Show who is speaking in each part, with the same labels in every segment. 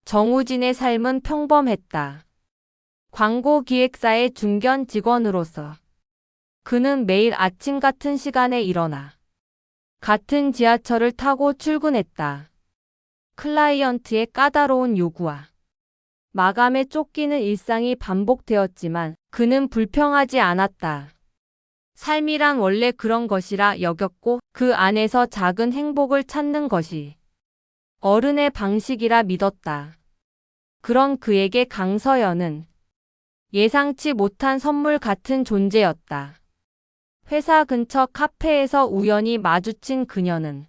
Speaker 1: 정우진의 삶은 평범했다. 광고 기획사의 중견 직원으로서 그는 매일 아침 같은 시간에 일어나 같은 지하철을 타고 출근했다. 클라이언트의 까다로운 요구와 마감에 쫓기는 일상이 반복되었지만 그는 불평하지 않았다. 삶이란 원래 그런 것이라 여겼고 그 안에서 작은 행복을 찾는 것이 어른의 방식이라 믿었다. 그런 그에게 강서연은 예상치 못한 선물 같은 존재였다. 회사 근처 카페에서 우연히 마주친 그녀는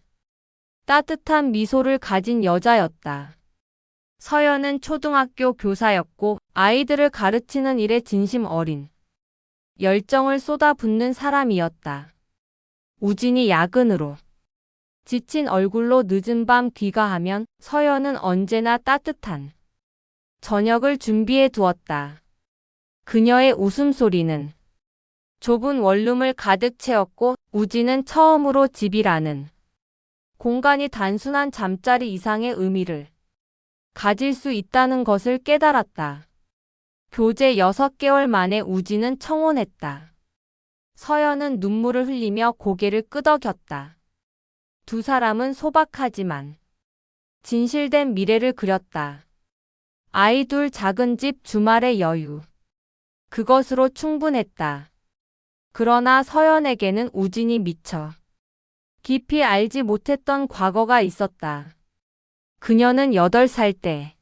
Speaker 1: 따뜻한 미소를 가진 여자였다. 서연은 초등학교 교사였고 아이들을 가르치는 일에 진심 어린 열정을 쏟아붓는 사람이었다. 우진이 야근으로 지친 얼굴로 늦은 밤 귀가하면 서연은 언제나 따뜻한 저녁을 준비해 두었다. 그녀의 웃음소리는 좁은 원룸을 가득 채웠고 우진은 처음으로 집이라는 공간이 단순한 잠자리 이상의 의미를 가질 수 있다는 것을 깨달았다. 교제 6개월 만에 우진은 청혼했다. 서연은 눈물을 흘리며 고개를 끄덕였다. 두 사람은 소박하지만 진실된 미래를 그렸다. 아이 둘, 작은 집, 주말의 여유. 그것으로 충분했다. 그러나 서연에게는 우진이 미처 깊이 알지 못했던 과거가 있었다. 그녀는 8살 때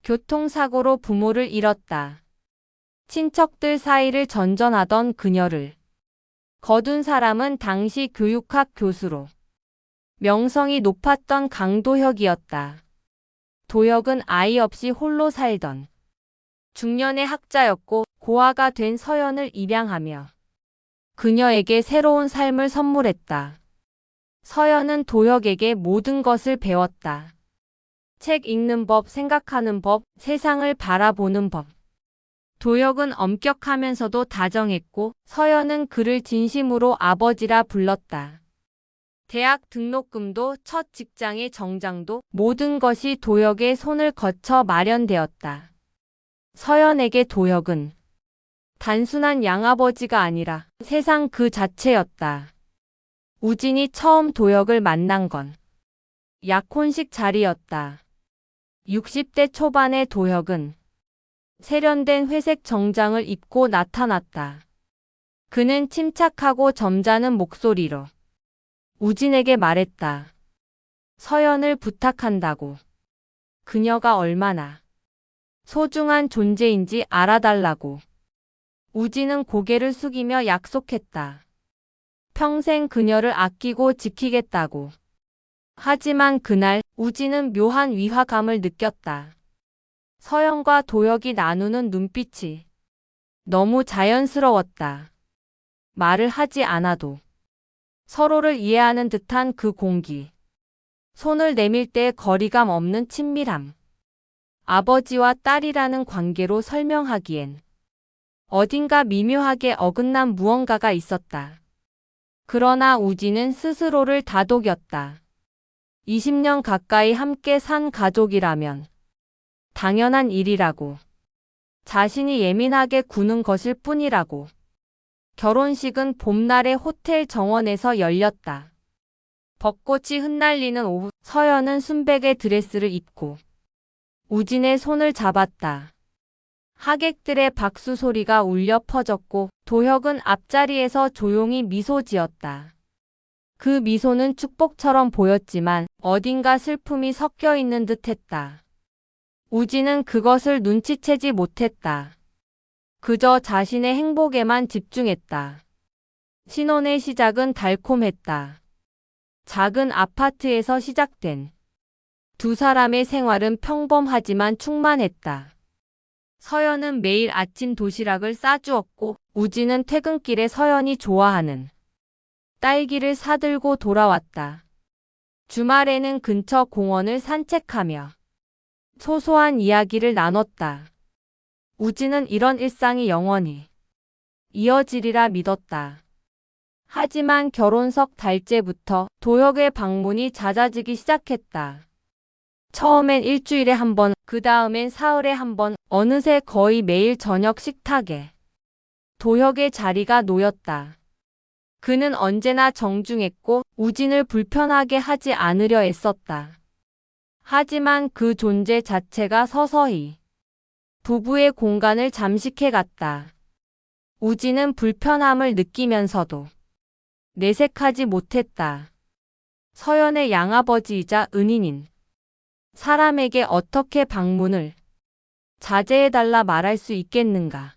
Speaker 1: 교통사고로 부모를 잃었다. 친척들 사이를 전전하던 그녀를 거둔 사람은 당시 교육학 교수로 명성이 높았던 강도혁이었다. 도혁은 아이 없이 홀로 살던 중년의 학자였고 고아가 된 서연을 입양하며 그녀에게 새로운 삶을 선물했다. 서연은 도혁에게 모든 것을 배웠다. 책 읽는 법, 생각하는 법, 세상을 바라보는 법. 도혁은 엄격하면서도 다정했고 서연은 그를 진심으로 아버지라 불렀다. 대학 등록금도 첫 직장의 정장도 모든 것이 도혁의 손을 거쳐 마련되었다. 서연에게 도혁은 단순한 양아버지가 아니라 세상 그 자체였다. 우진이 처음 도혁을 만난 건 약혼식 자리였다. 60대 초반의 도혁은 세련된 회색 정장을 입고 나타났다. 그는 침착하고 점잖은 목소리로 우진에게 말했다. 서연을 부탁한다고. 그녀가 얼마나 소중한 존재인지 알아달라고. 우진은 고개를 숙이며 약속했다. 평생 그녀를 아끼고 지키겠다고. 하지만 그날 우진은 묘한 위화감을 느꼈다. 서연과 도혁이 나누는 눈빛이 너무 자연스러웠다. 말을 하지 않아도 서로를 이해하는 듯한 그 공기. 손을 내밀 때 거리감 없는 친밀함. 아버지와 딸이라는 관계로 설명하기엔 어딘가 미묘하게 어긋난 무언가가 있었다. 그러나 우진은 스스로를 다독였다. 20년 가까이 함께 산 가족이라면 당연한 일이라고. 자신이 예민하게 구는 것일 뿐이라고. 결혼식은 봄날의 호텔 정원에서 열렸다. 벚꽃이 흩날리는 오후 서연은 순백의 드레스를 입고 우진의 손을 잡았다. 하객들의 박수 소리가 울려 퍼졌고 도혁은 앞자리에서 조용히 미소 지었다. 그 미소는 축복처럼 보였지만 어딘가 슬픔이 섞여 있는 듯했다. 우진은 그것을 눈치채지 못했다. 그저 자신의 행복에만 집중했다. 신혼의 시작은 달콤했다. 작은 아파트에서 시작된 두 사람의 생활은 평범하지만 충만했다. 서연은 매일 아침 도시락을 싸주었고 우진은 퇴근길에 서연이 좋아하는 딸기를 사들고 돌아왔다. 주말에는 근처 공원을 산책하며 소소한 이야기를 나눴다. 우진은 이런 일상이 영원히 이어지리라 믿었다. 하지만 결혼석 달째부터 도혁의 방문이 잦아지기 시작했다. 처음엔 일주일에 한 번, 그 다음엔 사흘에 한 번, 어느새 거의 매일 저녁 식탁에 도혁의 자리가 놓였다. 그는 언제나 정중했고 우진을 불편하게 하지 않으려 애썼다. 하지만 그 존재 자체가 서서히 부부의 공간을 잠식해갔다. 우진은 불편함을 느끼면서도 내색하지 못했다. 서연의 양아버지이자 은인인 사람에게 어떻게 방문을 자제해달라 말할 수 있겠는가.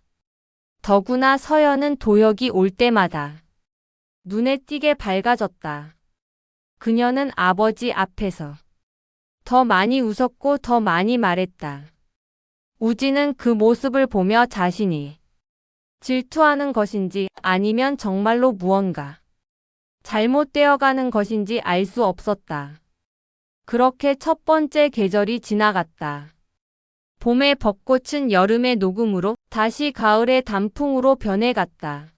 Speaker 1: 더구나 서연은 도혁이 올 때마다 눈에 띄게 밝아졌다. 그녀는 아버지 앞에서 더 많이 웃었고 더 많이 말했다. 우진은 그 모습을 보며 자신이 질투하는 것인지 아니면 정말로 무언가 잘못되어가는 것인지 알 수 없었다. 그렇게 첫 번째 계절이 지나갔다. 봄의 벚꽃은 여름의 녹음으로 다시 가을의 단풍으로 변해갔다.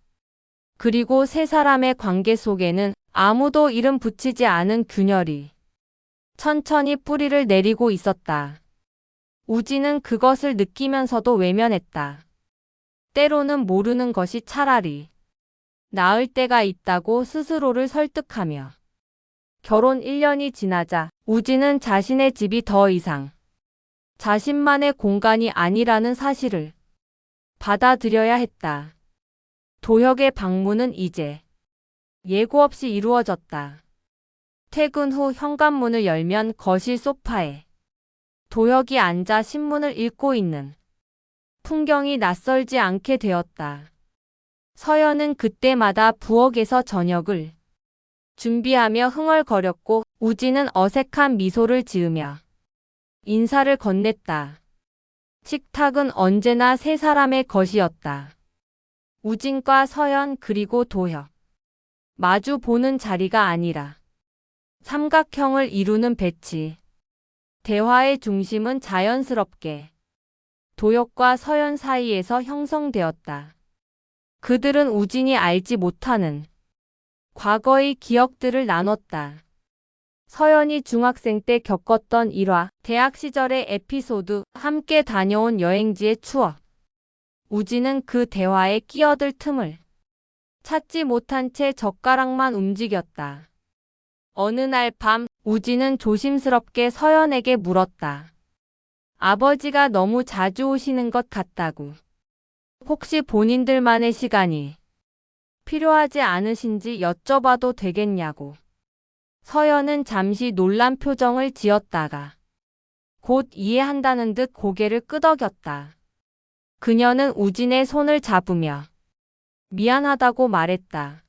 Speaker 1: 그리고 세 사람의 관계 속에는 아무도 이름 붙이지 않은 균열이 천천히 뿌리를 내리고 있었다. 우진은 그것을 느끼면서도 외면했다. 때로는 모르는 것이 차라리 나을 때가 있다고 스스로를 설득하며 결혼 1년이 지나자 우진은 자신의 집이 더 이상 자신만의 공간이 아니라는 사실을 받아들여야 했다. 도혁의 방문은 이제 예고 없이 이루어졌다. 퇴근 후 현관문을 열면 거실 소파에 도혁이 앉아 신문을 읽고 있는 풍경이 낯설지 않게 되었다. 서연은 그때마다 부엌에서 저녁을 준비하며 흥얼거렸고 우진은 어색한 미소를 지으며 인사를 건넸다. 식탁은 언제나 세 사람의 것이었다. 우진과 서연 그리고 도혁. 마주 보는 자리가 아니라 삼각형을 이루는 배치. 대화의 중심은 자연스럽게 도혁과 서연 사이에서 형성되었다. 그들은 우진이 알지 못하는 과거의 기억들을 나눴다. 서연이 중학생 때 겪었던 일화, 대학 시절의 에피소드, 함께 다녀온 여행지의 추억. 우진은 그 대화에 끼어들 틈을 찾지 못한 채 젓가락만 움직였다. 어느 날 밤, 우진은 조심스럽게 서연에게 물었다. 아버지가 너무 자주 오시는 것 같다고. 혹시 본인들만의 시간이 필요하지 않으신지 여쭤봐도 되겠냐고. 서연은 잠시 놀란 표정을 지었다가 곧 이해한다는 듯 고개를 끄덕였다. 그녀는 우진의 손을 잡으며 미안하다고 말했다.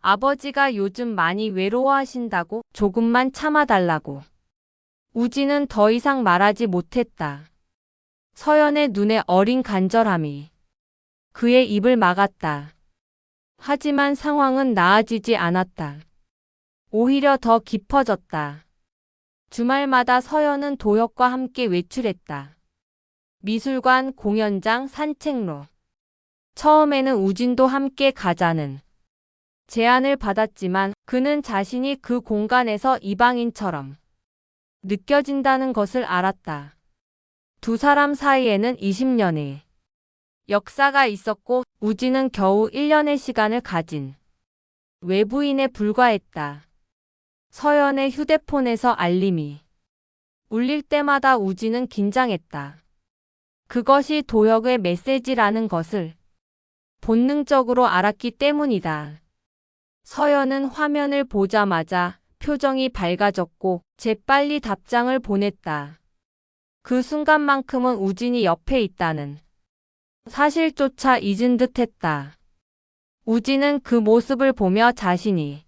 Speaker 1: 아버지가 요즘 많이 외로워하신다고 조금만 참아달라고. 우진은 더 이상 말하지 못했다. 서연의 눈에 어린 간절함이 그의 입을 막았다. 하지만 상황은 나아지지 않았다. 오히려 더 깊어졌다. 주말마다 서연은 도혁과 함께 외출했다. 미술관, 공연장, 산책로. 처음에는 우진도 함께 가자는 제안을 받았지만 그는 자신이 그 공간에서 이방인처럼 느껴진다는 것을 알았다. 두 사람 사이에는 20년의 역사가 있었고 우진은 겨우 1년의 시간을 가진 외부인에 불과했다. 서연의 휴대폰에서 알림이 울릴 때마다 우진은 긴장했다. 그것이 도혁의 메시지라는 것을 본능적으로 알았기 때문이다. 서연은 화면을 보자마자 표정이 밝아졌고 재빨리 답장을 보냈다. 그 순간만큼은 우진이 옆에 있다는 사실조차 잊은 듯했다. 우진은 그 모습을 보며 자신이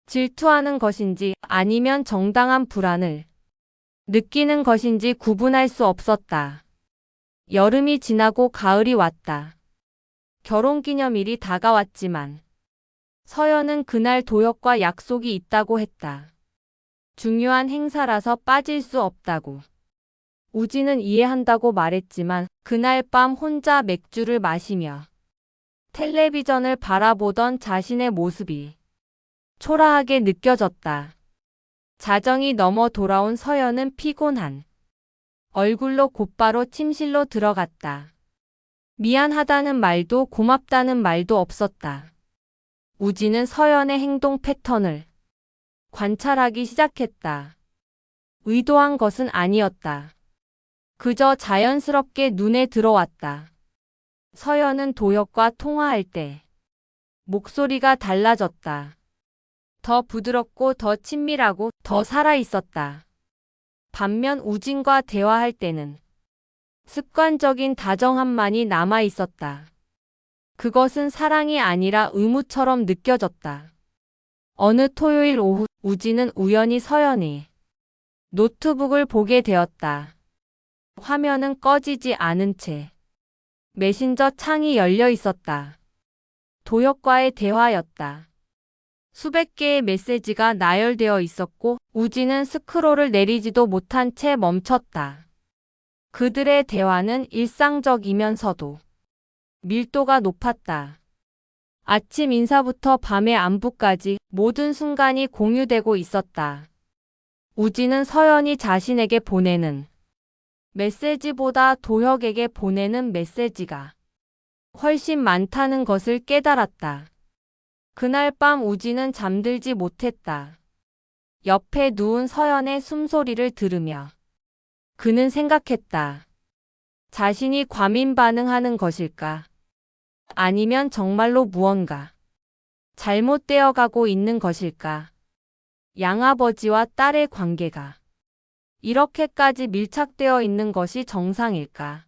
Speaker 1: 질투하는 것인지 아니면 정당한 불안을 느끼는 것인지 구분할 수 없었다. 여름이 지나고 가을이 왔다. 결혼기념일이 다가왔지만 서연은 그날 도혁과 약속이 있다고 했다. 중요한 행사라서 빠질 수 없다고. 우진은 이해한다고 말했지만 그날 밤 혼자 맥주를 마시며 텔레비전을 바라보던 자신의 모습이 초라하게 느껴졌다. 자정이 넘어 돌아온 서연은 피곤한 얼굴로 곧바로 침실로 들어갔다. 미안하다는 말도 고맙다는 말도 없었다. 우진은 서연의 행동 패턴을 관찰하기 시작했다. 의도한 것은 아니었다. 그저 자연스럽게 눈에 들어왔다. 서연은 도혁과 통화할 때 목소리가 달라졌다. 더 부드럽고 더 친밀하고 더 살아있었다. 반면 우진과 대화할 때는 습관적인 다정함만이 남아있었다. 그것은 사랑이 아니라 의무처럼 느껴졌다. 어느 토요일 오후 우진은 우연히 서연이 노트북을 보게 되었다. 화면은 꺼지지 않은 채 메신저 창이 열려 있었다. 도혁과의 대화였다. 수백 개의 메시지가 나열되어 있었고 우진은 스크롤을 내리지도 못한 채 멈췄다. 그들의 대화는 일상적이면서도 밀도가 높았다. 아침 인사부터 밤의 안부까지 모든 순간이 공유되고 있었다. 우진은 서연이 자신에게 보내는 메시지보다 도혁에게 보내는 메시지가 훨씬 많다는 것을 깨달았다. 그날 밤 우진은 잠들지 못했다. 옆에 누운 서연의 숨소리를 들으며 그는 생각했다. 자신이 과민 반응하는 것일까? 아니면 정말로 무언가 잘못되어 가고 있는 것일까? 양아버지와 딸의 관계가 이렇게까지 밀착되어 있는 것이 정상일까?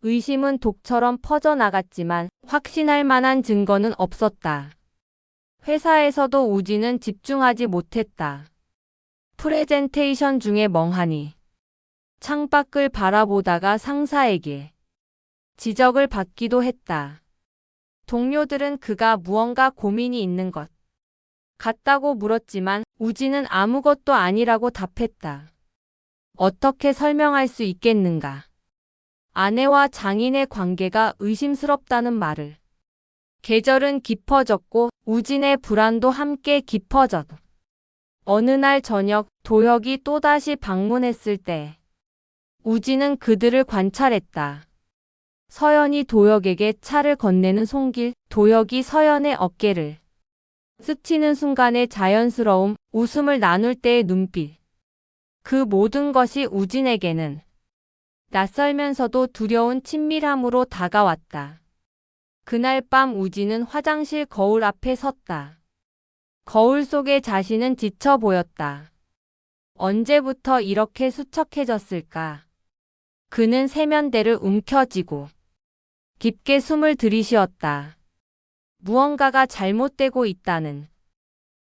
Speaker 1: 의심은 독처럼 퍼져나갔지만 확신할 만한 증거는 없었다. 회사에서도 우진은 집중하지 못했다. 프레젠테이션 중에 멍하니 창밖을 바라보다가 상사에게 지적을 받기도 했다. 동료들은 그가 무언가 고민이 있는 것 같다고 물었지만 우진은 아무것도 아니라고 답했다. 어떻게 설명할 수 있겠는가? 아내와 장인의 관계가 의심스럽다는 말을. 계절은 깊어졌고 우진의 불안도 함께 깊어졌. 어느 날 저녁 도혁이 또다시 방문했을 때 우진은 그들을 관찰했다. 서연이 도혁에게 차를 건네는 손길, 도혁이 서연의 어깨를 스치는 순간의 자연스러움, 웃음을 나눌 때의 눈빛. 그 모든 것이 우진에게는 낯설면서도 두려운 친밀함으로 다가왔다. 그날 밤 우진은 화장실 거울 앞에 섰다. 거울 속의 자신은 지쳐 보였다. 언제부터 이렇게 수척해졌을까? 그는 세면대를 움켜쥐고 깊게 숨을 들이쉬었다. 무언가가 잘못되고 있다는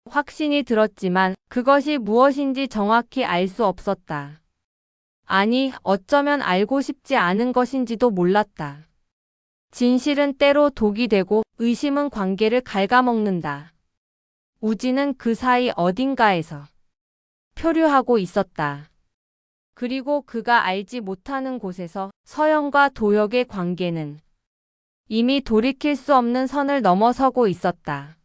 Speaker 1: 확신이 들었지만 그것이 무엇인지 정확히 알 수 없었다. 아니, 어쩌면 알고 싶지 않은 것인지도 몰랐다. 진실은 때로 독이 되고 의심은 관계를 갉아먹는다. 우진은 그 사이 어딘가에서 표류하고 있었다. 그리고 그가 알지 못하는 곳에서 서연과 도혁의 관계는 이미 돌이킬 수 없는 선을 넘어서고 있었다.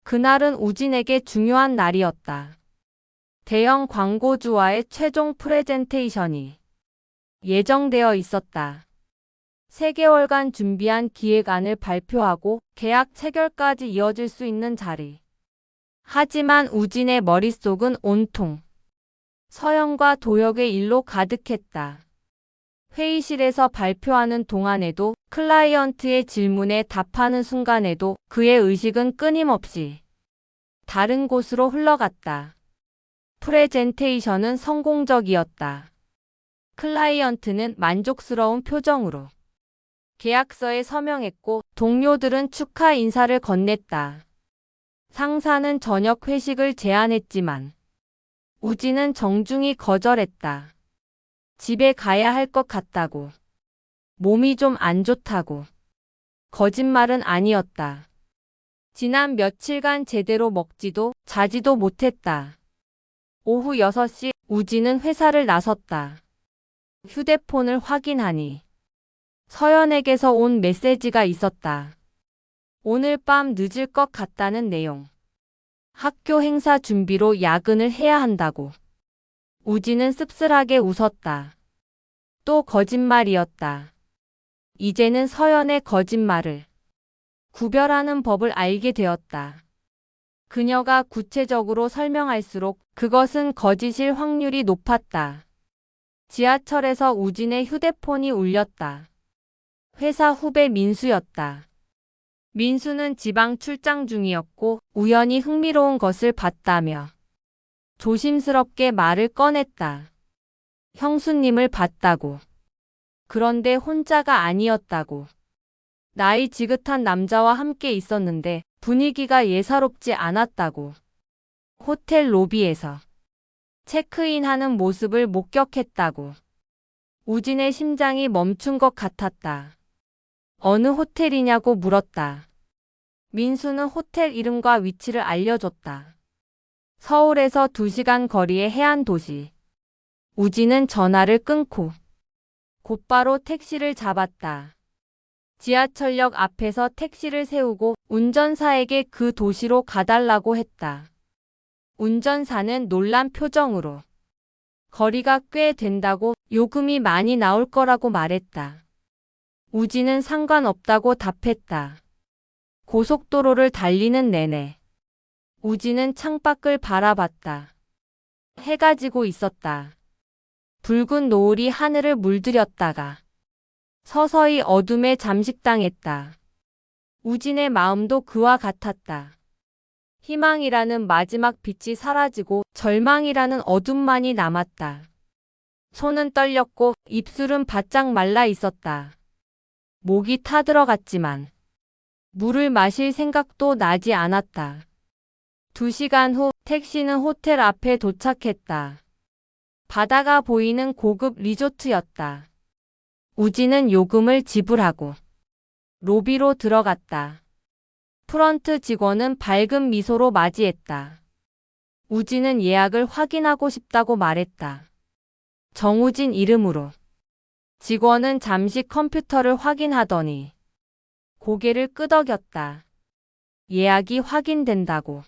Speaker 1: 그날은 우진에게 중요한 날이었다. 대형 광고주와의 최종 프레젠테이션이 예정되어 있었다. 3개월간 준비한 기획안을 발표하고 계약 체결까지 이어질 수 있는 자리. 하지만 우진의 머릿속은 온통 서연과 도혁의 일로 가득했다. 회의실에서 발표하는 동안에도 클라이언트의 질문에 답하는 순간에도 그의 의식은 끊임없이 다른 곳으로 흘러갔다. 프레젠테이션은 성공적이었다. 클라이언트는 만족스러운 표정으로 계약서에 서명했고 동료들은 축하 인사를 건넸다. 상사는 저녁 회식을 제안했지만 우진은 정중히 거절했다. 집에 가야 할 것 같다고. 몸이 좀 안 좋다고. 거짓말은 아니었다. 지난 며칠간 제대로 먹지도 자지도 못했다. 오후 6시 우진은 회사를 나섰다. 휴대폰을 확인하니 서연에게서 온 메시지가 있었다. 오늘 밤 늦을 것 같다는 내용. 학교 행사 준비로 야근을 해야 한다고. 우진은 씁쓸하게 웃었다. 또 거짓말이었다. 이제는 서연의 거짓말을 구별하는 법을 알게 되었다. 그녀가 구체적으로 설명할수록 그것은 거짓일 확률이 높았다. 지하철에서 우진의 휴대폰이 울렸다. 회사 후배 민수였다. 민수는 지방 출장 중이었고 우연히 흥미로운 것을 봤다며 조심스럽게 말을 꺼냈다. 형수님을 봤다고. 그런데 혼자가 아니었다고. 나이 지긋한 남자와 함께 있었는데 분위기가 예사롭지 않았다고. 호텔 로비에서 체크인하는 모습을 목격했다고. 우진의 심장이 멈춘 것 같았다. 어느 호텔이냐고 물었다. 민수는 호텔 이름과 위치를 알려줬다. 서울에서 2시간 거리의 해안 도시. 우진은 전화를 끊고 곧바로 택시를 잡았다. 지하철역 앞에서 택시를 세우고 운전사에게 그 도시로 가달라고 했다. 운전사는 놀란 표정으로 거리가 꽤 된다고 요금이 많이 나올 거라고 말했다. 우진은 상관없다고 답했다. 고속도로를 달리는 내내 우진은 창밖을 바라봤다. 해가 지고 있었다. 붉은 노을이 하늘을 물들였다가 서서히 어둠에 잠식당했다. 우진의 마음도 그와 같았다. 희망이라는 마지막 빛이 사라지고 절망이라는 어둠만이 남았다. 손은 떨렸고 입술은 바짝 말라 있었다. 목이 타들어갔지만 물을 마실 생각도 나지 않았다. 2시간 후 택시는 호텔 앞에 도착했다. 바다가 보이는 고급 리조트였다. 우진은 요금을 지불하고 로비로 들어갔다. 프런트 직원은 밝은 미소로 맞이했다. 우진은 예약을 확인하고 싶다고 말했다. 정우진 이름으로. 직원은 잠시 컴퓨터를 확인하더니 고개를 끄덕였다. 예약이 확인된다고.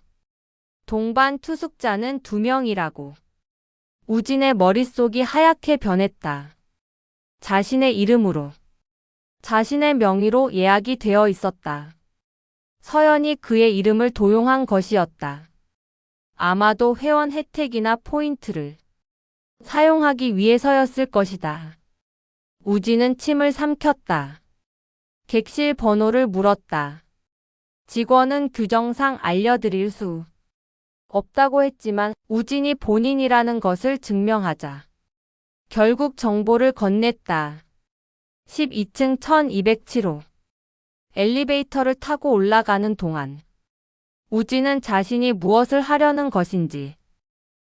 Speaker 1: 동반 투숙자는 2명이라고. 우진의 머릿속이 하얗게 변했다. 자신의 이름으로, 자신의 명의로 예약이 되어 있었다. 서연이 그의 이름을 도용한 것이었다. 아마도 회원 혜택이나 포인트를 사용하기 위해서였을 것이다. 우진은 침을 삼켰다. 객실 번호를 물었다. 직원은 규정상 알려드릴 수 없다고 했지만 우진이 본인이라는 것을 증명하자 결국 정보를 건넸다. 12층 1207호. 엘리베이터를 타고 올라가는 동안 우진은 자신이 무엇을 하려는 것인지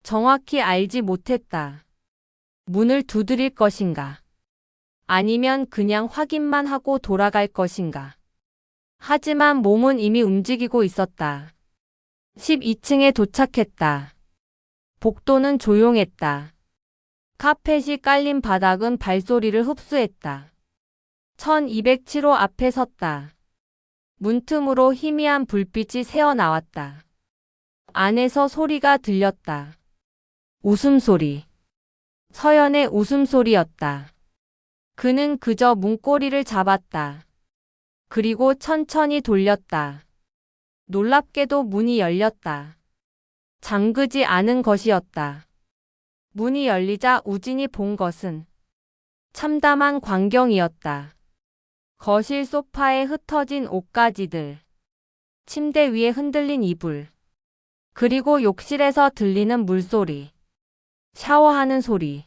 Speaker 1: 정확히 알지 못했다. 문을 두드릴 것인가? 아니면 그냥 확인만 하고 돌아갈 것인가? 하지만 몸은 이미 움직이고 있었다. 12층에 도착했다. 복도는 조용했다. 카펫이 깔린 바닥은 발소리를 흡수했다. 1207호 앞에 섰다. 문틈으로 희미한 불빛이 새어나왔다. 안에서 소리가 들렸다. 웃음소리. 서연의 웃음소리였다. 그는 그저 문고리를 잡았다. 그리고 천천히 돌렸다. 놀랍게도 문이 열렸다. 잠그지 않은 것이었다. 문이 열리자 우진이 본 것은 참담한 광경이었다. 거실 소파에 흩어진 옷가지들, 침대 위에 흔들린 이불, 그리고 욕실에서 들리는 물소리, 샤워하는 소리.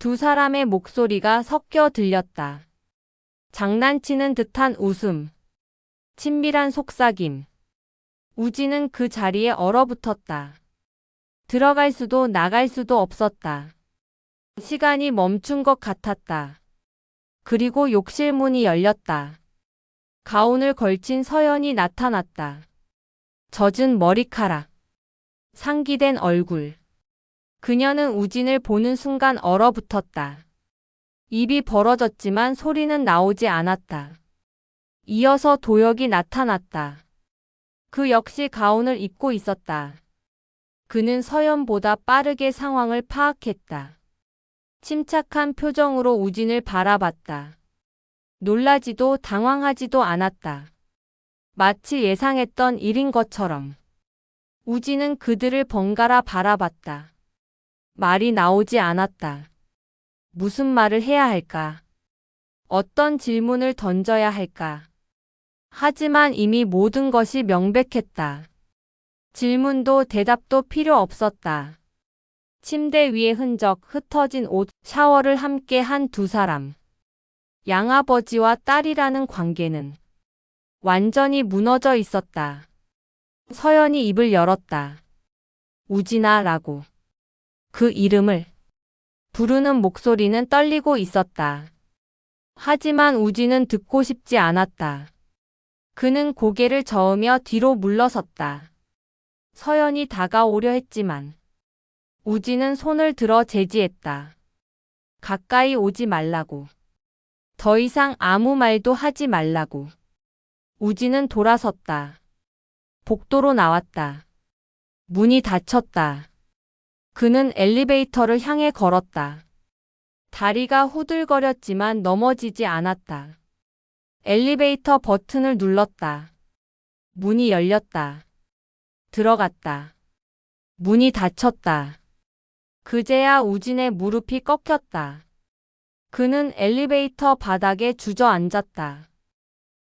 Speaker 1: 2사람의 목소리가 섞여 들렸다. 장난치는 듯한 웃음, 친밀한 속삭임. 우진은 그 자리에 얼어붙었다. 들어갈 수도 나갈 수도 없었다. 시간이 멈춘 것 같았다. 그리고 욕실 문이 열렸다. 가운을 걸친 서연이 나타났다. 젖은 머리카락, 상기된 얼굴. 그녀는 우진을 보는 순간 얼어붙었다. 입이 벌어졌지만 소리는 나오지 않았다. 이어서 도혁이 나타났다. 그 역시 가운을 입고 있었다. 그는 서연보다 빠르게 상황을 파악했다. 침착한 표정으로 우진을 바라봤다. 놀라지도 당황하지도 않았다. 마치 예상했던 일인 것처럼. 우진은 그들을 번갈아 바라봤다. 말이 나오지 않았다. 무슨 말을 해야 할까? 어떤 질문을 던져야 할까? 하지만 이미 모든 것이 명백했다. 질문도 대답도 필요 없었다. 침대 위의 흔적, 흩어진 옷, 샤워를 함께 한 두 사람. 양아버지와 딸이라는 관계는 완전히 무너져 있었다. 서연이 입을 열었다. 우진아라고. 그 이름을 부르는 목소리는 떨리고 있었다. 하지만 우진은 듣고 싶지 않았다. 그는 고개를 저으며 뒤로 물러섰다. 서연이 다가오려 했지만 우진은 손을 들어 제지했다. 가까이 오지 말라고. 더 이상 아무 말도 하지 말라고. 우진은 돌아섰다. 복도로 나왔다. 문이 닫혔다. 그는 엘리베이터를 향해 걸었다. 다리가 후들거렸지만 넘어지지 않았다. 엘리베이터 버튼을 눌렀다. 문이 열렸다. 들어갔다. 문이 닫혔다. 그제야 우진의 무릎이 꺾였다. 그는 엘리베이터 바닥에 주저앉았다.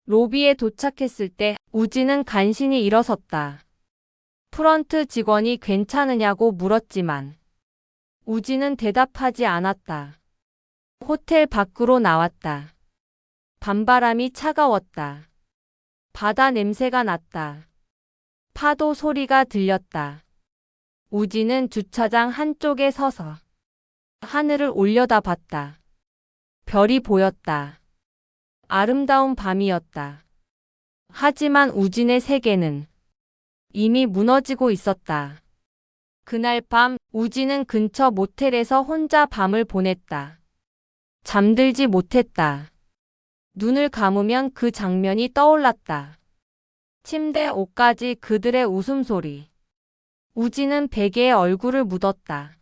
Speaker 1: 로비에 도착했을 때 우진은 간신히 일어섰다. 프런트 직원이 괜찮으냐고 물었지만 우진은 대답하지 않았다. 호텔 밖으로 나왔다. 밤바람이 차가웠다. 바다 냄새가 났다. 파도 소리가 들렸다. 우진은 주차장 한쪽에 서서 하늘을 올려다봤다. 별이 보였다. 아름다운 밤이었다. 하지만 우진의 세계는 이미 무너지고 있었다. 그날 밤 우진은 근처 모텔에서 혼자 밤을 보냈다. 잠들지 못했다. 눈을 감으면 그 장면이 떠올랐다. 침대 옷까지 그들의 웃음소리. 우진은 베개에 얼굴을 묻었다.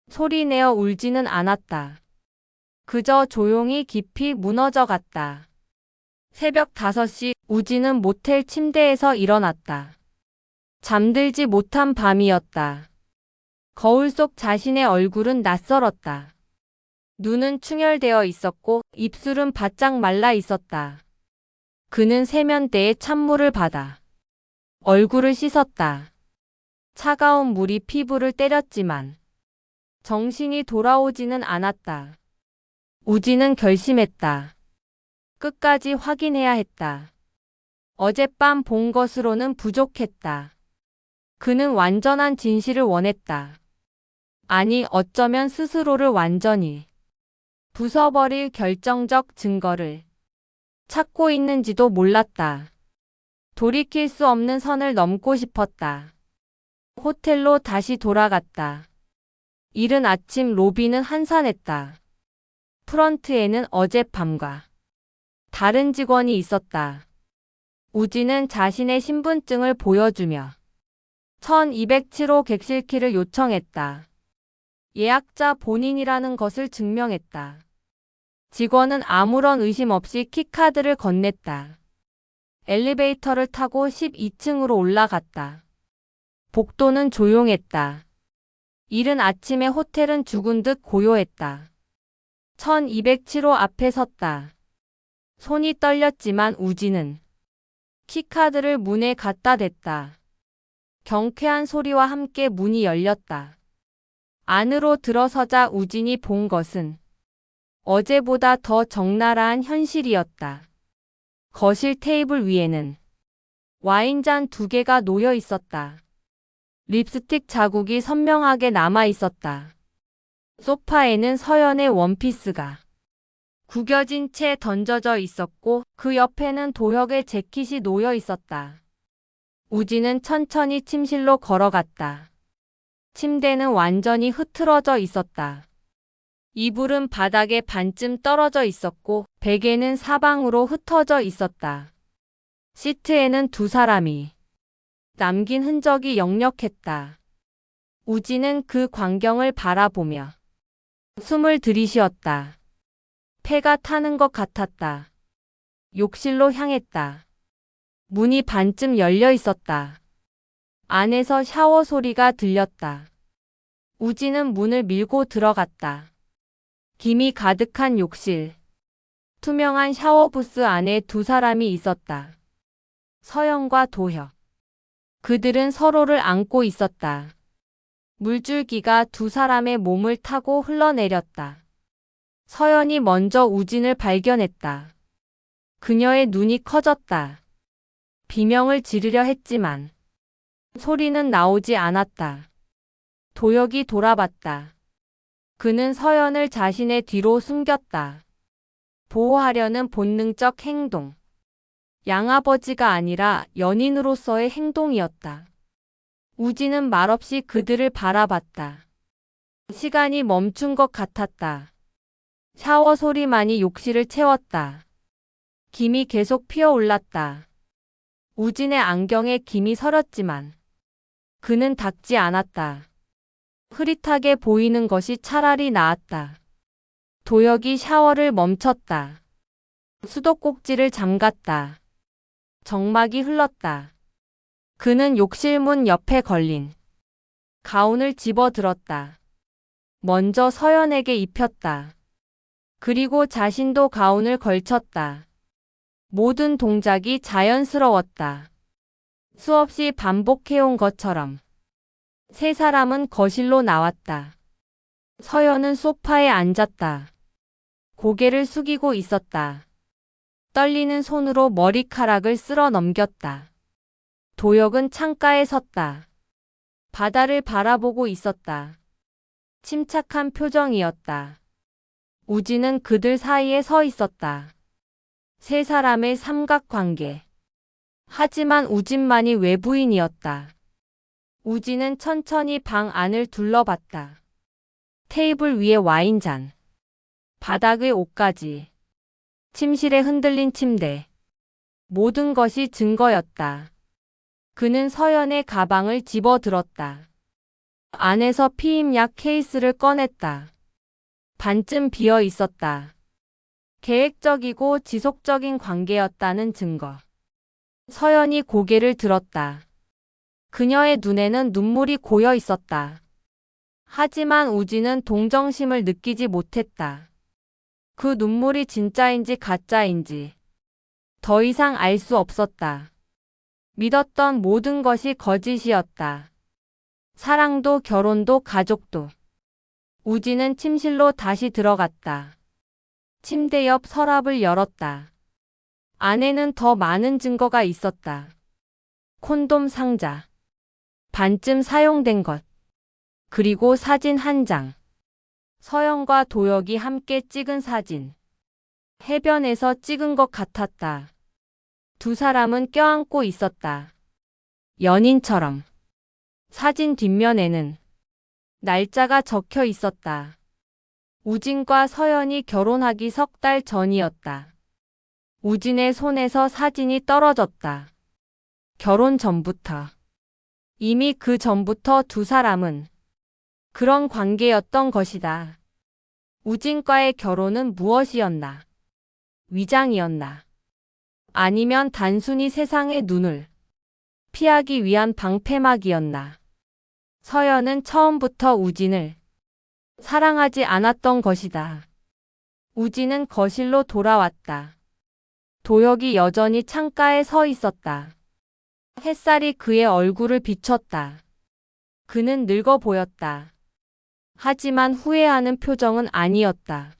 Speaker 1: 소리내어 울지는 않았다. 그저 조용히 깊이 무너져 갔다. 새벽 5시 우진은 모텔 침대에서 일어났다. 잠들지 못한 밤이었다. 거울 속 자신의 얼굴은 낯설었다. 눈은 충혈되어 있었고 입술은 바짝 말라 있었다. 그는 세면대에 찬물을 받아 얼굴을 씻었다. 차가운 물이 피부를 때렸지만 정신이 돌아오지는 않았다. 우진은 결심했다. 끝까지 확인해야 했다. 어젯밤 본 것으로는 부족했다. 그는 완전한 진실을 원했다. 아니, 어쩌면 스스로를 완전히 부숴버릴 결정적 증거를 찾고 있는지도 몰랐다. 돌이킬 수 없는 선을 넘고 싶었다. 호텔로 다시 돌아갔다. 이른 아침 로비는 한산했다. 프런트에는 어젯밤과 다른 직원이 있었다. 우진은 자신의 신분증을 보여주며 1207호 객실키를 요청했다. 예약자 본인이라는 것을 증명했다. 직원은 아무런 의심 없이 키카드를 건넸다. 엘리베이터를 타고 12층으로 올라갔다. 복도는 조용했다. 이른 아침에 호텔은 죽은 듯 고요했다. 1207호 앞에 섰다. 손이 떨렸지만 우진은 키카드를 문에 갖다 댔다. 경쾌한 소리와 함께 문이 열렸다. 안으로 들어서자 우진이 본 것은 어제보다 더 적나라한 현실이었다. 거실 테이블 위에는 와인잔 2개가 놓여 있었다. 립스틱 자국이 선명하게 남아 있었다. 소파에는 서연의 원피스가 구겨진 채 던져져 있었고 그 옆에는 도혁의 재킷이 놓여 있었다. 우진은 천천히 침실로 걸어갔다. 침대는 완전히 흐트러져 있었다. 이불은 바닥에 반쯤 떨어져 있었고 베개는 사방으로 흩어져 있었다. 시트에는 두 사람이 남긴 흔적이 역력했다. 우진은 그 광경을 바라보며 숨을 들이쉬었다. 폐가 타는 것 같았다. 욕실로 향했다. 문이 반쯤 열려 있었다. 안에서 샤워 소리가 들렸다. 우진은 문을 밀고 들어갔다. 김이 가득한 욕실. 투명한 샤워부스 안에 두 사람이 있었다. 서연과 도혁. 그들은 서로를 안고 있었다. 물줄기가 두 사람의 몸을 타고 흘러내렸다. 서연이 먼저 우진을 발견했다. 그녀의 눈이 커졌다. 비명을 지르려 했지만 소리는 나오지 않았다. 도혁이 돌아봤다. 그는 서연을 자신의 뒤로 숨겼다. 보호하려는 본능적 행동. 양아버지가 아니라 연인으로서의 행동이었다. 우진은 말없이 그들을 바라봤다. 시간이 멈춘 것 같았다. 샤워 소리만이 욕실을 채웠다. 김이 계속 피어올랐다. 우진의 안경에 김이 서렸지만 그는 닦지 않았다. 흐릿하게 보이는 것이 차라리 나았다. 도혁이 샤워를 멈췄다. 수도꼭지를 잠갔다. 정막이 흘렀다. 그는 욕실 문 옆에 걸린 가운을 집어들었다. 먼저 서연에게 입혔다. 그리고 자신도 가운을 걸쳤다. 모든 동작이 자연스러웠다. 수없이 반복해온 것처럼. 세 사람은 거실로 나왔다. 서연은 소파에 앉았다. 고개를 숙이고 있었다. 떨리는 손으로 머리카락을 쓸어 넘겼다. 도혁은 창가에 섰다. 바다를 바라보고 있었다. 침착한 표정이었다. 우진은 그들 사이에 서 있었다. 세 사람의 삼각관계. 하지만 우진만이 외부인이었다. 우진은 천천히 방 안을 둘러봤다. 테이블 위에 와인잔. 바닥의 옷가지. 침실에 흔들린 침대. 모든 것이 증거였다. 그는 서연의 가방을 집어들었다. 안에서 피임약 케이스를 꺼냈다. 반쯤 비어 있었다. 계획적이고 지속적인 관계였다는 증거. 서연이 고개를 들었다. 그녀의 눈에는 눈물이 고여 있었다. 하지만 우진은 동정심을 느끼지 못했다. 그 눈물이 진짜인지 가짜인지 더 이상 알 수 없었다. 믿었던 모든 것이 거짓이었다. 사랑도 결혼도 가족도. 우진은 침실로 다시 들어갔다. 침대 옆 서랍을 열었다. 안에는 더 많은 증거가 있었다. 콘돔 상자. 반쯤 사용된 것. 그리고 사진 한 장. 서연과 도혁이 함께 찍은 사진. 해변에서 찍은 것 같았다. 두 사람은 껴안고 있었다. 연인처럼. 사진 뒷면에는 날짜가 적혀 있었다. 우진과 서연이 결혼하기 석 달 전이었다. 우진의 손에서 사진이 떨어졌다. 결혼 전부터. 이미 그 전부터 두 사람은 그런 관계였던 것이다. 우진과의 결혼은 무엇이었나? 위장이었나? 아니면 단순히 세상의 눈을 피하기 위한 방패막이었나? 서연은 처음부터 우진을 사랑하지 않았던 것이다. 우진은 거실로 돌아왔다. 도혁이 여전히 창가에 서 있었다. 햇살이 그의 얼굴을 비췄다. 그는 늙어 보였다. 하지만 후회하는 표정은 아니었다.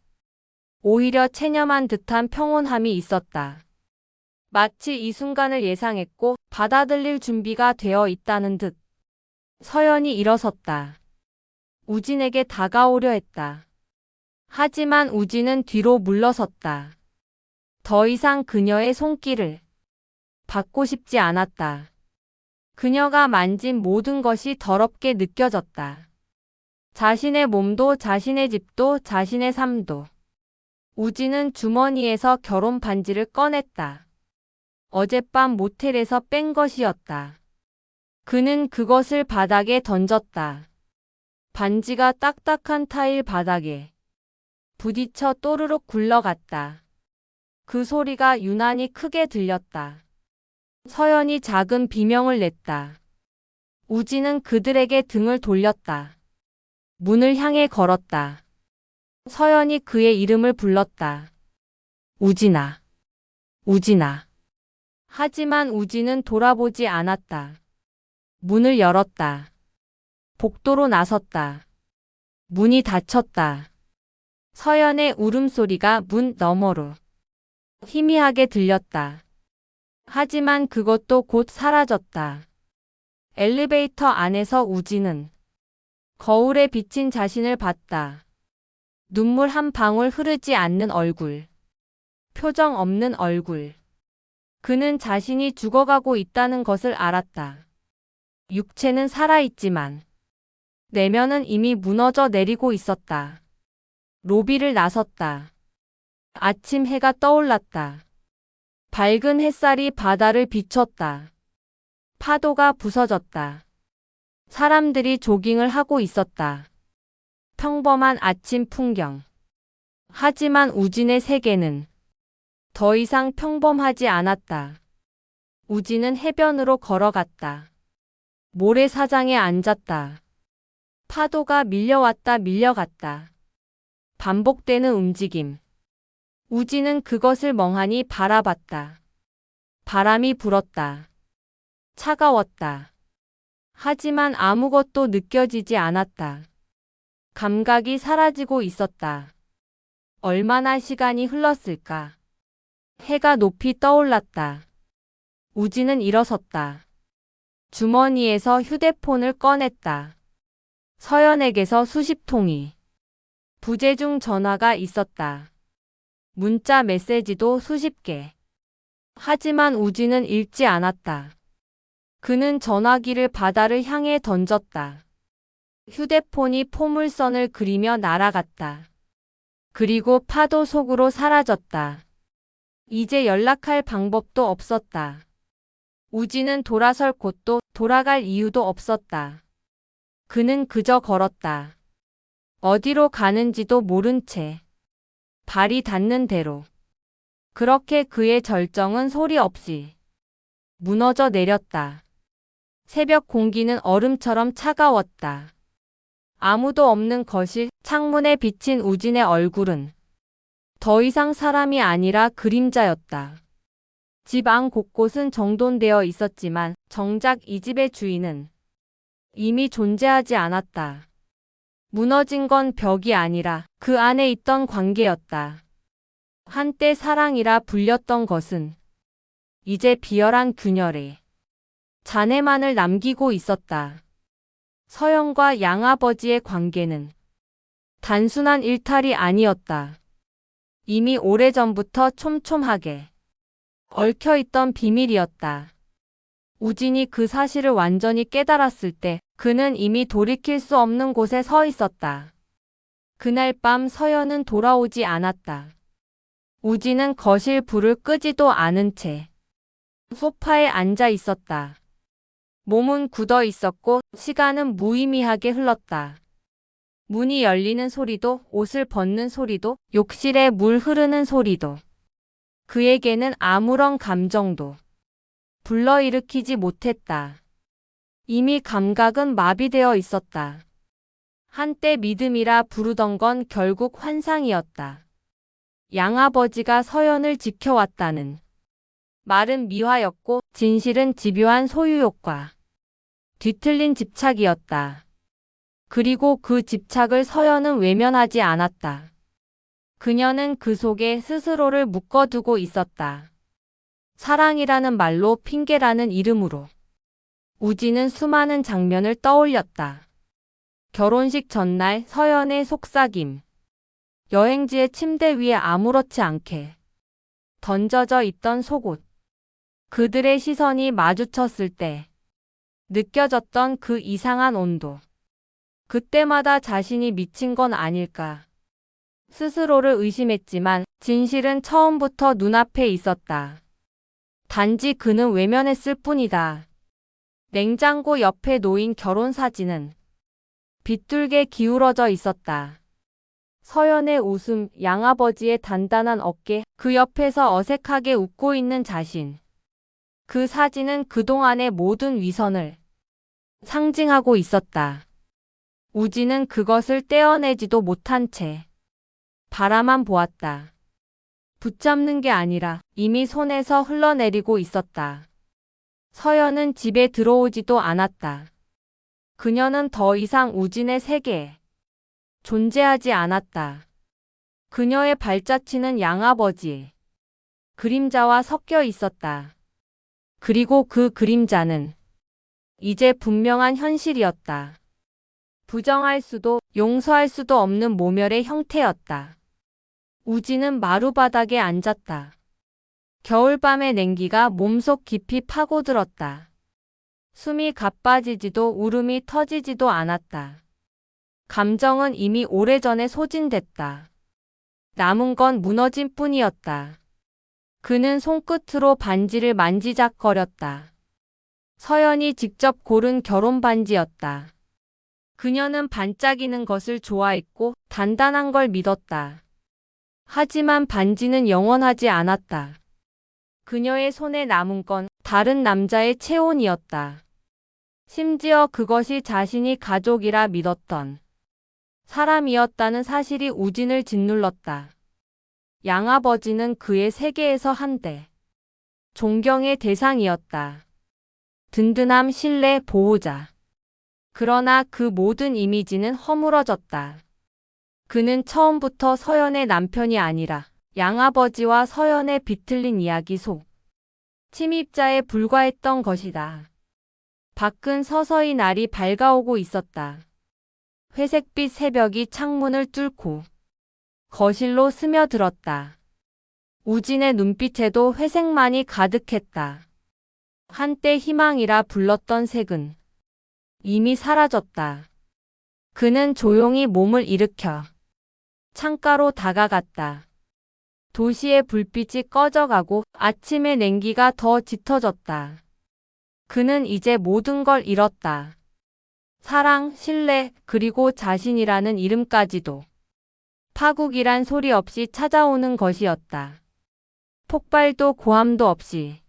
Speaker 1: 오히려 체념한 듯한 평온함이 있었다. 마치 이 순간을 예상했고 받아들일 준비가 되어 있다는 듯. 서연이 일어섰다. 우진에게 다가오려 했다. 하지만 우진은 뒤로 물러섰다. 더 이상 그녀의 손길을 받고 싶지 않았다. 그녀가 만진 모든 것이 더럽게 느껴졌다. 자신의 몸도 자신의 집도 자신의 삶도. 우진은 주머니에서 결혼 반지를 꺼냈다. 어젯밤 모텔에서 뺀 것이었다. 그는 그것을 바닥에 던졌다. 반지가 딱딱한 타일 바닥에 부딪혀 또르륵 굴러갔다. 그 소리가 유난히 크게 들렸다. 서연이 작은 비명을 냈다. 우진은 그들에게 등을 돌렸다. 문을 향해 걸었다. 서연이 그의 이름을 불렀다. 우진아, 우진아. 하지만 우진은 돌아보지 않았다. 문을 열었다. 복도로 나섰다. 문이 닫혔다. 서연의 울음소리가 문 너머로 희미하게 들렸다. 하지만 그것도 곧 사라졌다. 엘리베이터 안에서 우진은 거울에 비친 자신을 봤다. 눈물 한 방울 흐르지 않는 얼굴. 표정 없는 얼굴. 그는 자신이 죽어가고 있다는 것을 알았다. 육체는 살아있지만 내면은 이미 무너져 내리고 있었다. 로비를 나섰다. 아침 해가 떠올랐다. 밝은 햇살이 바다를 비췄다. 파도가 부서졌다. 사람들이 조깅을 하고 있었다. 평범한 아침 풍경. 하지만 우진의 세계는 더 이상 평범하지 않았다. 우진은 해변으로 걸어갔다. 모래사장에 앉았다. 파도가 밀려왔다 밀려갔다. 반복되는 움직임. 우진은 그것을 멍하니 바라봤다. 바람이 불었다. 차가웠다. 하지만 아무것도 느껴지지 않았다. 감각이 사라지고 있었다. 얼마나 시간이 흘렀을까? 해가 높이 떠올랐다. 우진은 일어섰다. 주머니에서 휴대폰을 꺼냈다. 서연에게서 수십 통이. 부재중 전화가 있었다. 문자 메시지도 수십 개. 하지만 우진은 읽지 않았다. 그는 전화기를 바다를 향해 던졌다. 휴대폰이 포물선을 그리며 날아갔다. 그리고 파도 속으로 사라졌다. 이제 연락할 방법도 없었다. 우진은 돌아설 곳도 돌아갈 이유도 없었다. 그는 그저 걸었다. 어디로 가는지도 모른 채. 발이 닿는 대로. 그렇게 그의 절정은 소리 없이 무너져 내렸다. 새벽 공기는 얼음처럼 차가웠다. 아무도 없는 거실, 창문에 비친 우진의 얼굴은 더 이상 사람이 아니라 그림자였다. 집 안 곳곳은 정돈되어 있었지만 정작 이 집의 주인은 이미 존재하지 않았다. 무너진 건 벽이 아니라 그 안에 있던 관계였다. 한때 사랑이라 불렸던 것은 이제 비열한 균열에 잔해만을 남기고 있었다. 서연과 양아버지의 관계는 단순한 일탈이 아니었다. 이미 오래전부터 촘촘하게 얽혀있던 비밀이었다. 우진이 그 사실을 완전히 깨달았을 때 그는 이미 돌이킬 수 없는 곳에 서 있었다. 그날 밤 서연은 돌아오지 않았다. 우진은 거실 불을 끄지도 않은 채 소파에 앉아 있었다. 몸은 굳어 있었고 시간은 무의미하게 흘렀다. 문이 열리는 소리도 옷을 벗는 소리도 욕실에 물 흐르는 소리도 그에게는 아무런 감정도 불러일으키지 못했다. 이미 감각은 마비되어 있었다. 한때 믿음이라 부르던 건 결국 환상이었다. 양아버지가 서연을 지켜왔다는 말은 미화였고 진실은 집요한 소유욕과 뒤틀린 집착이었다. 그리고 그 집착을 서연은 외면하지 않았다. 그녀는 그 속에 스스로를 묶어두고 있었다. 사랑이라는 말로 핑계라는 이름으로. 우진은 수많은 장면을 떠올렸다. 결혼식 전날 서연의 속삭임. 여행지의 침대 위에 아무렇지 않게 던져져 있던 속옷. 그들의 시선이 마주쳤을 때 느껴졌던 그 이상한 온도. 그때마다 자신이 미친 건 아닐까. 스스로를 의심했지만 진실은 처음부터 눈앞에 있었다. 단지 그는 외면했을 뿐이다. 냉장고 옆에 놓인 결혼 사진은 빗둘게 기울어져 있었다. 서연의 웃음, 양아버지의 단단한 어깨, 그 옆에서 어색하게 웃고 있는 자신. 그 사진은 그동안의 모든 위선을 상징하고 있었다. 우진은 그것을 떼어내지도 못한 채 바라만 보았다. 붙잡는 게 아니라 이미 손에서 흘러내리고 있었다. 서연은 집에 들어오지도 않았다. 그녀는 더 이상 우진의 세계에 존재하지 않았다. 그녀의 발자취는 양아버지의 그림자와 섞여 있었다. 그리고 그 그림자는 이제 분명한 현실이었다. 부정할 수도 용서할 수도 없는 모멸의 형태였다. 우진은 마루바닥에 앉았다. 겨울밤의 냉기가 몸속 깊이 파고들었다. 숨이 가빠지지도 울음이 터지지도 않았다. 감정은 이미 오래전에 소진됐다. 남은 건 무너짐 뿐이었다. 그는 손끝으로 반지를 만지작거렸다. 서연이 직접 고른 결혼 반지였다. 그녀는 반짝이는 것을 좋아했고 단단한 걸 믿었다. 하지만 반지는 영원하지 않았다. 그녀의 손에 남은 건 다른 남자의 체온이었다. 심지어 그것이 자신이 가족이라 믿었던 사람이었다는 사실이 우진을 짓눌렀다. 양아버지는 그의 세계에서 한데 존경의 대상이었다. 든든함, 신뢰, 보호자. 그러나 그 모든 이미지는 허물어졌다. 그는 처음부터 서연의 남편이 아니라 양아버지와 서연의 비틀린 이야기 속 침입자에 불과했던 것이다. 밖은 서서히 날이 밝아오고 있었다. 회색빛 새벽이 창문을 뚫고 거실로 스며들었다. 우진의 눈빛에도 회색만이 가득했다. 한때 희망이라 불렀던 색은 이미 사라졌다. 그는 조용히 몸을 일으켜 창가로 다가갔다. 도시의 불빛이 꺼져가고 아침의 냉기가 더 짙어졌다. 그는 이제 모든 걸 잃었다. 사랑, 신뢰, 그리고 자신이라는 이름까지도. 파국이란 소리 없이 찾아오는 것이었다. 폭발도 고함도 없이.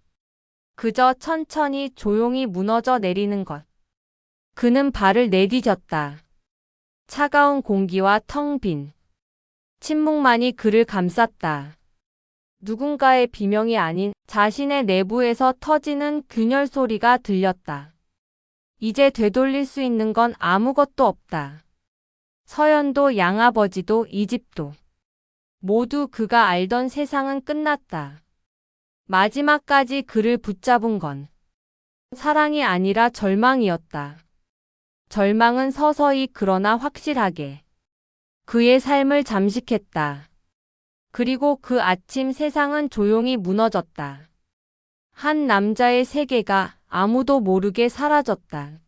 Speaker 1: 그저 천천히 조용히 무너져 내리는 것. 그는 발을 내디뎠다. 차가운 공기와 텅 빈 침묵만이 그를 감쌌다. 누군가의 비명이 아닌 자신의 내부에서 터지는 균열 소리가 들렸다. 이제 되돌릴 수 있는 건 아무것도 없다. 서연도 양아버지도 이 집도. 모두 그가 알던 세상은 끝났다. 마지막까지 그를 붙잡은 건 사랑이 아니라 절망이었다. 절망은 서서히 그러나 확실하게 그의 삶을 잠식했다. 그리고 그 아침 세상은 조용히 무너졌다. 한 남자의 세계가 아무도 모르게 사라졌다.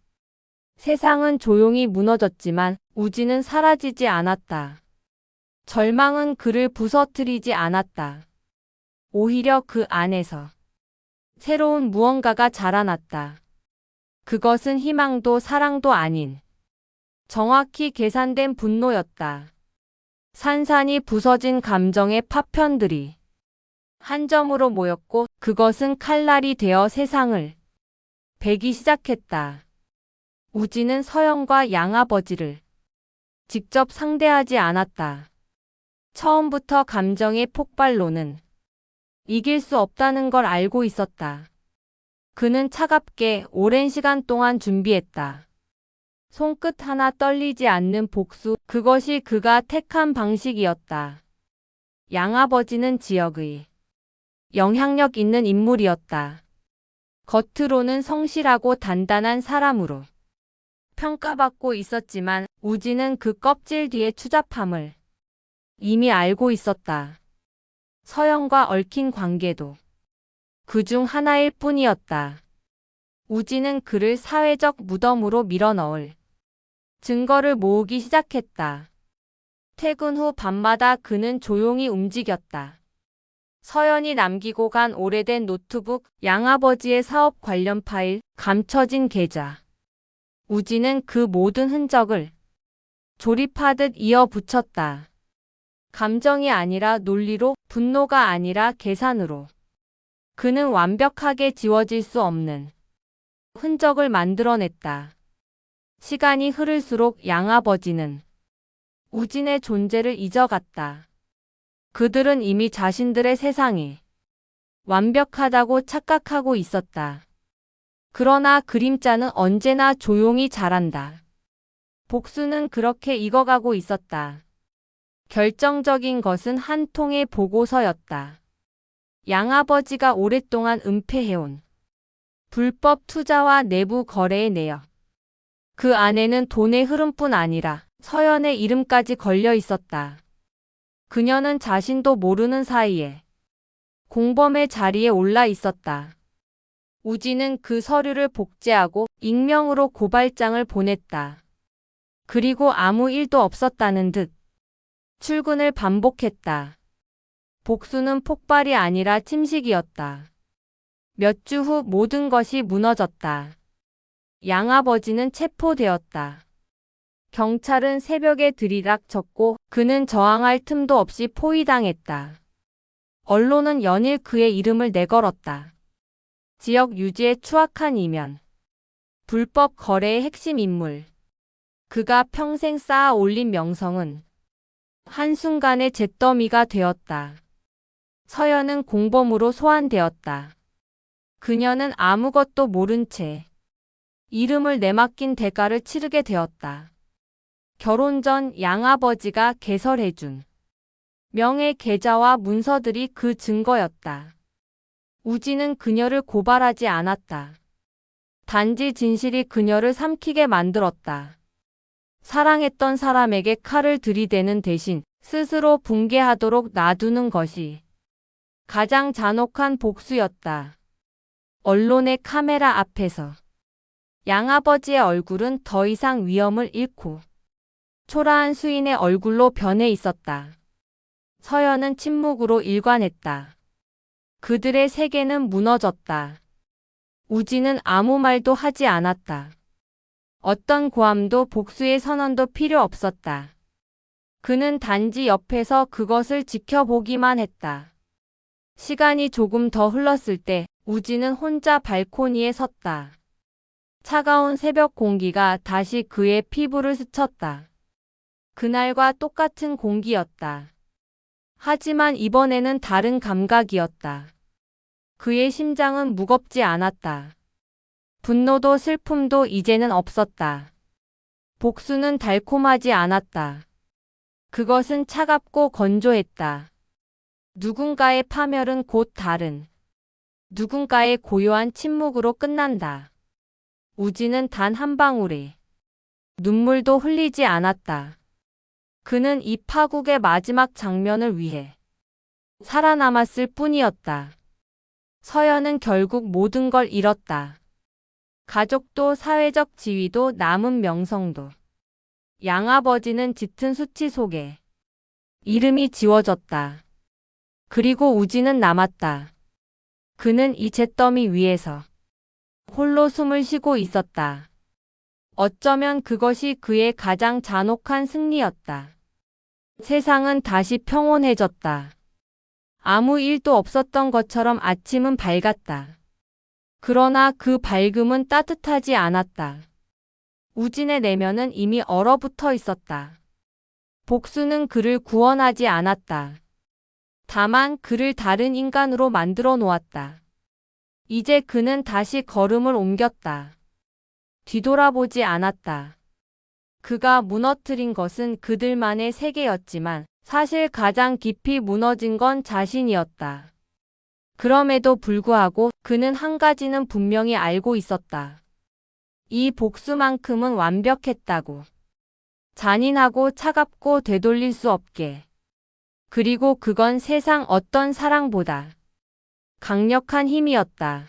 Speaker 1: 세상은 조용히 무너졌지만 우진은 사라지지 않았다. 절망은 그를 부서뜨리지 않았다. 오히려 그 안에서 새로운 무언가가 자라났다. 그것은 희망도 사랑도 아닌 정확히 계산된 분노였다. 산산이 부서진 감정의 파편들이 한 점으로 모였고 그것은 칼날이 되어 세상을 베기 시작했다. 우진은 서연과 양아버지를 직접 상대하지 않았다. 처음부터 감정의 폭발로는 이길 수 없다는 걸 알고 있었다. 그는 차갑게 오랜 시간 동안 준비했다. 손끝 하나 떨리지 않는 복수, 그것이 그가 택한 방식이었다. 양아버지는 지역의 영향력 있는 인물이었다. 겉으로는 성실하고 단단한 사람으로 평가받고 있었지만 우진은 그 껍질 뒤의 추잡함을 이미 알고 있었다. 서연과 얽힌 관계도 그중 하나일 뿐이었다. 우진은 그를 사회적 무덤으로 밀어넣을 증거를 모으기 시작했다. 퇴근 후 밤마다 그는 조용히 움직였다. 서연이 남기고 간 오래된 노트북, 양아버지의 사업 관련 파일, 감춰진 계좌. 우진은 그 모든 흔적을 조립하듯 이어붙였다. 감정이 아니라 논리로, 분노가 아니라 계산으로. 그는 완벽하게 지워질 수 없는 흔적을 만들어냈다. 시간이 흐를수록 양아버지는 우진의 존재를 잊어갔다. 그들은 이미 자신들의 세상이 완벽하다고 착각하고 있었다. 그러나 그림자는 언제나 조용히 자란다. 복수는 그렇게 익어가고 있었다. 결정적인 것은 한 통의 보고서였다. 양아버지가 오랫동안 은폐해온 불법 투자와 내부 거래의 내역. 그 안에는 돈의 흐름뿐 아니라 서연의 이름까지 걸려 있었다. 그녀는 자신도 모르는 사이에 공범의 자리에 올라 있었다. 우진은 그 서류를 복제하고 익명으로 고발장을 보냈다. 그리고 아무 일도 없었다는 듯 출근을 반복했다. 복수는 폭발이 아니라 침식이었다. 몇 주 후 모든 것이 무너졌다. 양아버지는 체포되었다. 경찰은 새벽에 들이닥쳤고 그는 저항할 틈도 없이 포위당했다. 언론은 연일 그의 이름을 내걸었다. 지역 유지의 추악한 이면. 불법 거래의 핵심 인물. 그가 평생 쌓아 올린 명성은 한순간에 잿더미가 되었다. 서연은 공범으로 소환되었다. 그녀는 아무것도 모른 채 이름을 내맡긴 대가를 치르게 되었다. 결혼 전 양아버지가 개설해준 명의 계좌와 문서들이 그 증거였다. 우진은 그녀를 고발하지 않았다. 단지 진실이 그녀를 삼키게 만들었다. 사랑했던 사람에게 칼을 들이대는 대신 스스로 붕괴하도록 놔두는 것이 가장 잔혹한 복수였다. 언론의 카메라 앞에서 양아버지의 얼굴은 더 이상 위엄을 잃고 초라한 수인의 얼굴로 변해 있었다. 서연은 침묵으로 일관했다. 그들의 세계는 무너졌다. 우진은 아무 말도 하지 않았다. 어떤 고함도 복수의 선언도 필요 없었다. 그는 단지 옆에서 그것을 지켜보기만 했다. 시간이 조금 더 흘렀을 때 우진은 혼자 발코니에 섰다. 차가운 새벽 공기가 다시 그의 피부를 스쳤다. 그날과 똑같은 공기였다. 하지만 이번에는 다른 감각이었다. 그의 심장은 무겁지 않았다. 분노도 슬픔도 이제는 없었다. 복수는 달콤하지 않았다. 그것은 차갑고 건조했다. 누군가의 파멸은 곧 다른 누군가의 고요한 침묵으로 끝난다. 우진은 단 한 방울의 눈물도 흘리지 않았다. 그는 이 파국의 마지막 장면을 위해 살아남았을 뿐이었다. 서연은 결국 모든 걸 잃었다. 가족도 사회적 지위도 남은 명성도. 양아버지는 짙은 수치 속에 이름이 지워졌다. 그리고 우진은 남았다. 그는 이 잿더미 위에서 홀로 숨을 쉬고 있었다. 어쩌면 그것이 그의 가장 잔혹한 승리였다. 세상은 다시 평온해졌다. 아무 일도 없었던 것처럼 아침은 밝았다. 그러나 그 밝음은 따뜻하지 않았다. 우진의 내면은 이미 얼어붙어 있었다. 복수는 그를 구원하지 않았다. 다만 그를 다른 인간으로 만들어 놓았다. 이제 그는 다시 걸음을 옮겼다. 뒤돌아보지 않았다. 그가 무너뜨린 것은 그들만의 세계였지만 사실 가장 깊이 무너진 건 자신이었다. 그럼에도 불구하고 그는 한 가지는 분명히 알고 있었다. 이 복수만큼은 완벽했다고. 잔인하고 차갑고 되돌릴 수 없게. 그리고 그건 세상 어떤 사랑보다 강력한 힘이었다.